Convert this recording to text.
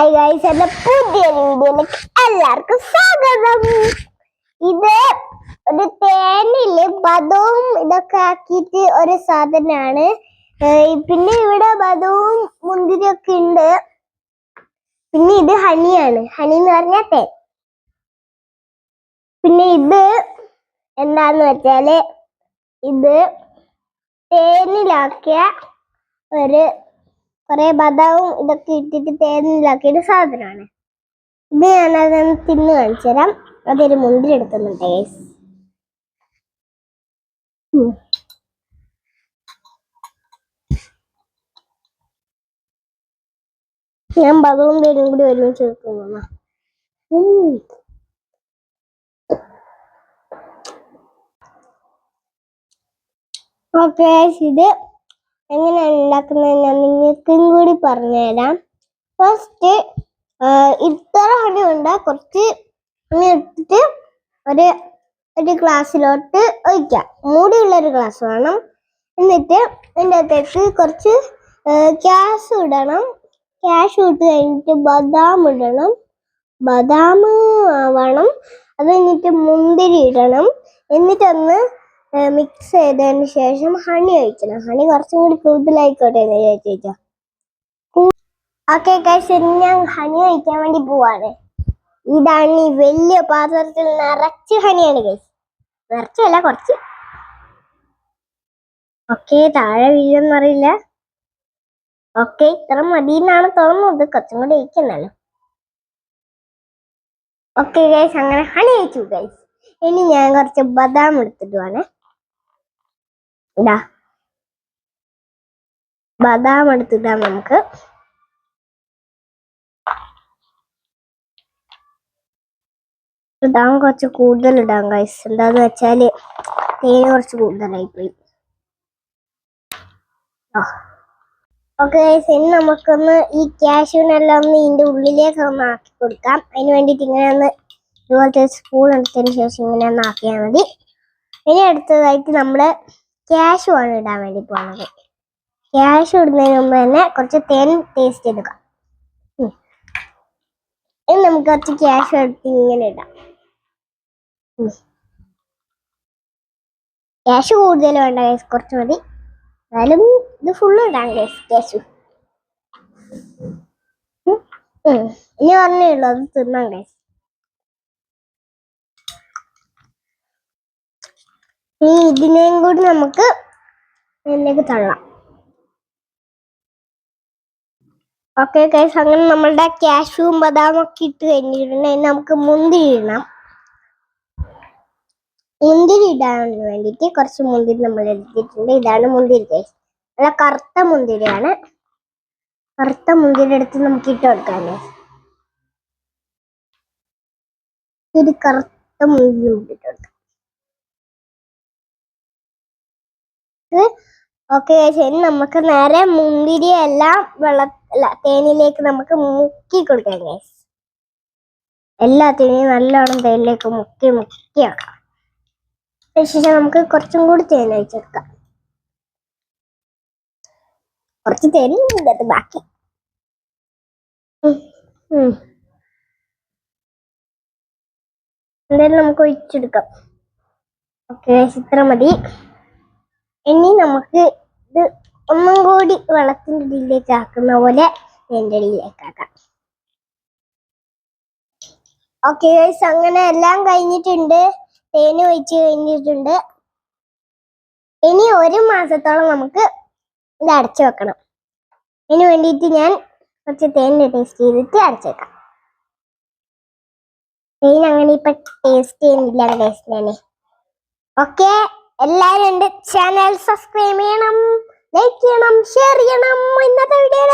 Hi guys, എന്റെ പുതിയ വീഡിയോയിലേക്ക് എല്ലാവർക്കും സ്വാഗതം. ഇത് ഒരു തേനില് ബദവും ഇതൊക്കെ ആക്കിയിട്ട് ഒരു സാധനമാണ്. പിന്നെ ഇവിടെ ബദവും മുന്തിരിയൊക്കെ ഉണ്ട്. പിന്നെ ഇത് ഹണിയാണ്. ഹണി എന്ന് പറഞ്ഞാൽ തേൻ. പിന്നെ ഇത് എന്താന്ന് വെച്ചാല് ഇത് തേനിലാക്കിയ കുറെ ബദാവും ഇതൊക്കെ ഇട്ടിട്ട് തേനിലാക്കിയൊരു സാധനമാണ്. ഇത് ഞാനതൊന്ന് തിന്ന് കാണിച്ചു തരാം. അതൊരു മുന്തിരി എടുക്കുന്നുണ്ട് ഗൈസ്. ഞാൻ ബദവും തേനും കൂടി ഒരുമിച്ച് എടുക്കുന്നു. ഓക്കെ, ഇത് എങ്ങനെയാണ് ഉണ്ടാക്കുന്നത് ഞാൻ നിങ്ങൾക്കും കൂടി പറഞ്ഞുതരാം. ഫസ്റ്റ് ഇത്ര ഹണി ഉണ്ട്, കുറച്ച് ഹണി എടുത്തിട്ട് ഒരു ഗ്ലാസ്സിലോട്ട് ഒഴിക്കാം. മൂടിയുള്ളൊരു ഗ്ലാസ് വേണം. എന്നിട്ട് അതിൻ്റെ അകത്തേക്ക് കുറച്ച് ക്യാഷ് ഇടണം. ക്യാഷ് ഇട്ട് കഴിഞ്ഞിട്ട് ബദാം ഇടണം. ബദാം വേണം. അത് കഴിഞ്ഞിട്ട് മുന്തിരി ഇടണം. എന്നിട്ടൊന്ന് മിക്സ് ചെയ്തതിന് ശേഷം ഹണി ഒഴിക്കണം. ഹണി കുറച്ചും കൂടി കൂടുതലായിക്കോട്ടെ എന്ന് വിചാരിച്ചോ. ഓക്കെ ഗൈസ്, ഞാൻ ഹണി ഒഴിക്കാൻ വേണ്ടി പോവാണ്. ഇതാണ് ഈ വലിയ പാത്രത്തിൽ നിറച്ച് ഹണിയാണ് ഗൈസ്. നിറച്ചല്ല, കുറച്ച്. ഓക്കെ, താഴെ വീഴുന്നറിയില്ല. ഓക്കെ, ഇത്ര മതി എന്നാണ് തോന്നുന്നത്. കുറച്ചും കൂടി ഒഴിക്കുന്നല്ലോ. ഓക്കെ ഗൈസ്, അങ്ങനെ ഹണി ഒഴിച്ചു ഗൈസ്. ഇനി ഞാൻ കുറച്ച് ബദാം എടുത്തിട്ട് വേണേ. ഇതാ ബദാം എടുത്തിട്ടാ നമുക്ക് ഇടാൻ കുറച്ച് കൂടുതൽ ഇടാം ഗൈസ്. എന്താന്ന് വെച്ചാല് തേന് കുറച്ച് കൂടുതലായിപ്പോയി. ഓക്കെ ഗൈസ്, ഇനി നമുക്കൊന്ന് ഈ ക്യാഷ്യൂനെല്ലാം ഒന്ന് ഇതിന്റെ ഉള്ളിലേക്ക് ഒന്ന് ആക്കി കൊടുക്കാം. അതിന് വേണ്ടിയിട്ട് ഇങ്ങനെ ഒന്ന് ഇതുപോലത്തെ സ്പൂൺ എടുത്തതിന് ശേഷം ഇങ്ങനെ ഒന്ന് ആക്കിയാൽ മതി. ഇനി അടുത്തതായിട്ട് നമ്മള് ക്യാഷ്യൂ ആണ് ഇടാൻ വേണ്ടി പോകുന്നത്. ക്യാഷ്യൂ ഇടുന്നതിന് മുമ്പ് തന്നെ കുറച്ച് തേൻ ടേസ്റ്റ് എടുക്കാം. ഇനി നമുക്ക് കുറച്ച് ക്യാഷ്യൂ എടുത്ത് ഇങ്ങനെ ഇടാം. ക്യാഷ്യൂ കൂടുതൽ വേണ്ട ഗൈസ്, കുറച്ച് മതി. എന്നാലും ഇത് ഫുള്ള് ഇടാം ഗൈസ് ക്യാഷ്യൂ. ഇനി പറഞ്ഞേ ഉള്ളൂ, അത് തിന്നാം ഗൈസ്. ഇനി ഇതിനെയും കൂടി നമുക്ക് ഇതിലേക്ക് തള്ളാം. ഓക്കെ ഗൈസ്, അങ്ങനെ നമ്മളുടെ ക്യാഷ്യൂവും ബദാമും ഒക്കെ ഇട്ട് കഴിഞ്ഞിട്ടുണ്ടെങ്കിൽ നമുക്ക് മുന്തിരി ഇടണം. മുന്തിരി ഇടാൻ വേണ്ടിയിട്ട് കുറച്ച് മുന്തിരി നമ്മൾ എടുത്തിട്ടുണ്ട്. ഇതാണ് മുന്തിരി ഗൈസ്. നല്ല കറുത്ത മുന്തിരിയാണ്. കറുത്ത മുന്തിരി എടുത്ത് നമുക്ക് ഇട്ട് കൊടുക്കാമല്ലേ. ഇത് കറുത്ത മുന്തിരി നമുക്ക് ഇട്ട് കൊടുക്കാം. ഓക്കെ ഗൈസ്, ഇനി നമുക്ക് നേരെ മുന്തിരി എല്ലാം തേനിലേക്ക് നമുക്ക് മുക്കി കൊടുക്കാം ഗൈസ്. എല്ലാത്തിനെയും നല്ലോണം തേനിലേക്ക് മുക്കി വെക്കാം. അതിനുശേഷം നമുക്ക് കുറച്ചും കൂടി തേൻ ഒഴിച്ചെടുക്കാം. കുറച്ച് തേൻ ഇതിനകത്ത് ബാക്കി. എന്തായാലും നമുക്ക് ഒഴിച്ചെടുക്കാം. ഓക്കെ, ഇത്ര മതി. ഇനി നമുക്ക് ഇത് ഒന്നും കൂടി വെള്ളത്തിന്റെ അടിയിലേക്ക് ആക്കുന്ന പോലെ തേൻ്റെ അടിയിലേക്ക് ആക്കാം. ഓക്കെ ഗൈസ്, അങ്ങനെ എല്ലാം കഴിഞ്ഞിട്ടുണ്ട്. തേന് ഒഴിച്ച് കഴിഞ്ഞിട്ടുണ്ട്. ഇനി 1 മാസത്തോളം നമുക്ക് ഇത് അടച്ചു വെക്കണം. ഇതിന് വേണ്ടിയിട്ട് ഞാൻ കുറച്ച് തേനിന്റെ ടേസ്റ്റ് ചെയ്തിട്ട് അടച്ചു വെക്കാം. തേൻ അങ്ങനെ ഇപ്പൊ ടേസ്റ്റ് ചെയ്യുന്നില്ല ഗൈസ് ഞാന്. ഓക്കെ, എല്ലാവരും എൻ്റെ ചാനൽ സബ്സ്ക്രൈബ് ചെയ്യണം, ലൈക്ക് ചെയ്യണം, ഷെയർ ചെയ്യണം. ഇന്നത്തെ വീഡിയോ